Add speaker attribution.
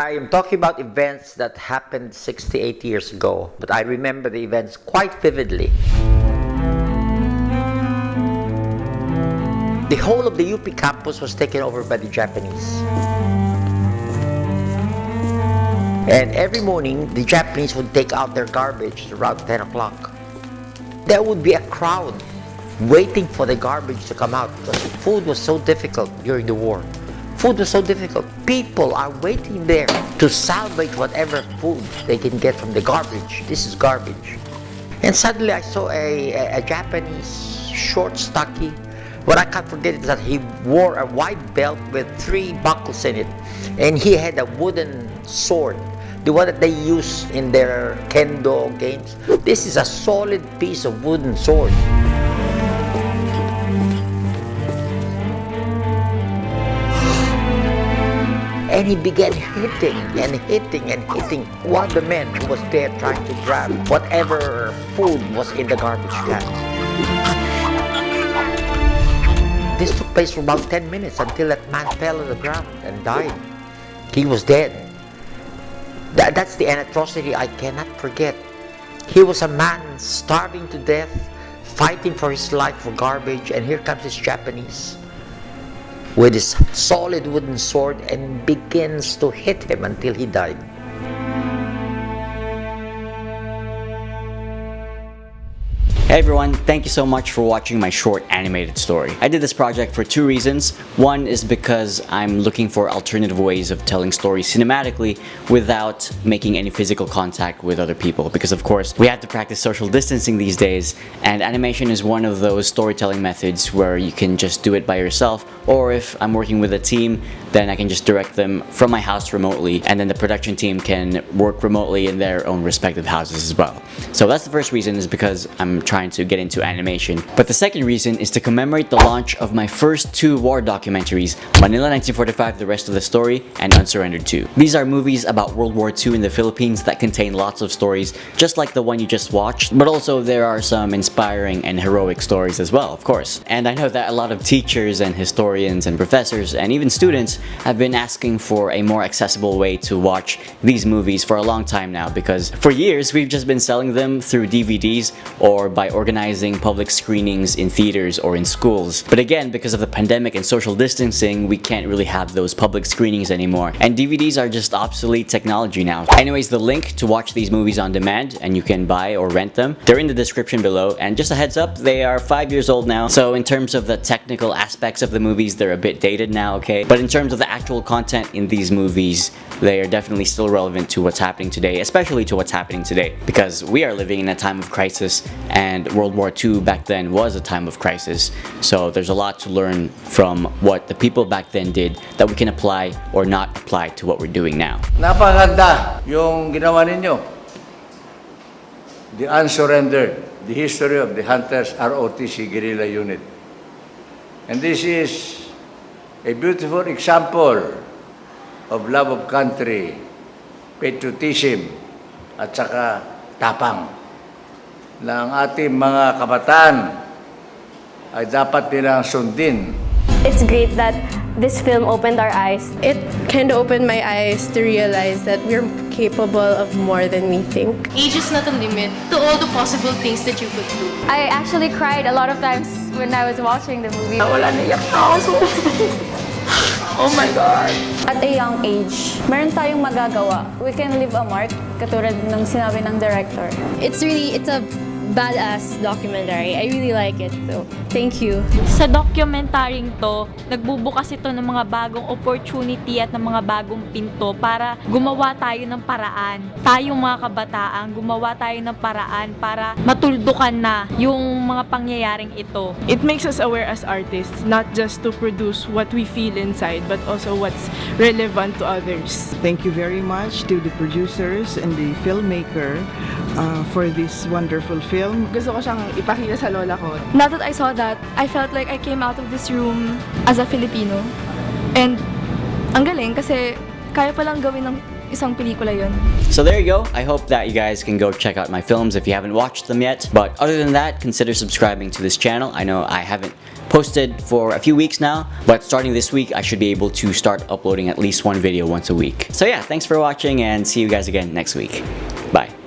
Speaker 1: I am talking about events that happened 68 years ago, but I remember the events quite vividly. The whole of the UP campus was taken over by the Japanese. And every morning, the Japanese would take out their garbage around 10 o'clock. There would be a crowd waiting for the garbage to come out because food was so difficult during the war. Food was so difficult. People are waiting there to salvage whatever food they can get from the garbage. This is garbage. And suddenly I saw a Japanese, short, stocky. What I can't forget is that he wore a white belt with 3 buckles in it. And he had a wooden sword, the one that they use in their kendo games. This is a solid piece of wooden sword. And he began hitting and hitting and hitting one of the men who was there trying to grab whatever food was in the garbage can. This took place for about 10 minutes until that man fell on the ground and died. He was dead. That's the atrocity I cannot forget. He was a man starving to death, fighting for his life for garbage, and here comes this Japanese with his solid wooden sword and begins to hit him until he died.
Speaker 2: Hey everyone, thank you so much for watching my short animated story. I did this project for 2 reasons. One is because I'm looking for alternative ways of telling stories cinematically without making any physical contact with other people, because of course we have to practice social distancing these days, and animation is one of those storytelling methods where you can just do it by yourself, or if I'm working with a team, then I can just direct them from my house remotely, and then the production team can work remotely in their own respective houses as well. So that's the first reason, is because I'm trying to get into animation. But the second reason is to commemorate the launch of my first 2 war documentaries, Manila 1945, The Rest of the Story, and Unsurrendered 2. These are movies about World War II in the Philippines that contain lots of stories, just like the one you just watched, but also there are some inspiring and heroic stories as well, of course. And I know that a lot of teachers and historians and professors and even students have been asking for a more accessible way to watch these movies for a long time now, because for years we've just been selling them through DVDs or by organizing public screenings in theaters or in schools. But again, because of the pandemic and social distancing, we can't really have those public screenings anymore, and DVDs are just obsolete technology now. Anyways, the link to watch these movies on demand, and you can buy or rent them, they're in the description below. And just a heads up, they are 5 years old now, so in terms of the technical aspects of the movies, they're a bit dated now, okay? But in terms of the actual content in these movies, they are definitely still relevant to what's happening today, especially to what's happening today, because we are living in a time of crisis, and World War II back then was a time of crisis. So there's a lot to learn from what the people back then did that we can apply or not apply to what we're doing now.
Speaker 3: Napakaganda yung ginawa ninyo. The Unsurrendered, the history of the Hunters ROTC Guerrilla Unit. And this is a beautiful example of love of country, patriotism, at saka tapang na ang ating mga kabataan ay dapat nilang sundin.
Speaker 4: It's great that this film opened our eyes.
Speaker 5: It kind of opened my eyes to realize that we're capable of more than we think.
Speaker 6: Age is not a limit to all the possible things that you could do.
Speaker 4: I actually cried a lot of times when I was watching the movie.
Speaker 1: Wala na iyak na ako. Oh my God!
Speaker 4: At a young age, meron tayong magagawa. We can leave a mark, katulad ng sinabi ng director.
Speaker 5: It's a badass documentary. I really like it. So, thank you.
Speaker 7: Sa documentarying to, nagbubukas ito ng mga bagong opportunity at ng mga bagong pinto para gumawa tayo ng paraan. Tayong mga kabataan, gumawa tayo ng paraan para matuldukan na yung mga pangyayaring ito.
Speaker 8: It makes us aware as artists, not just to produce what we feel inside, but also what's relevant to others.
Speaker 9: Thank you very much to the producers and the filmmaker for this wonderful film.
Speaker 8: Gusto ko siyang ipakita sa lola ko.
Speaker 5: Now that I saw that, I felt like I came out of this room as a Filipino. And ang galing kasi kaya palang gawin ng
Speaker 7: isang pelikula yun.
Speaker 2: So there you go. I hope that you guys can go check out my films if you haven't watched them yet. But other than that, consider subscribing to this channel. I know I haven't posted for a few weeks now, but starting this week, I should be able to start uploading at least one video once a week. So yeah, thanks for watching and see you guys again next week.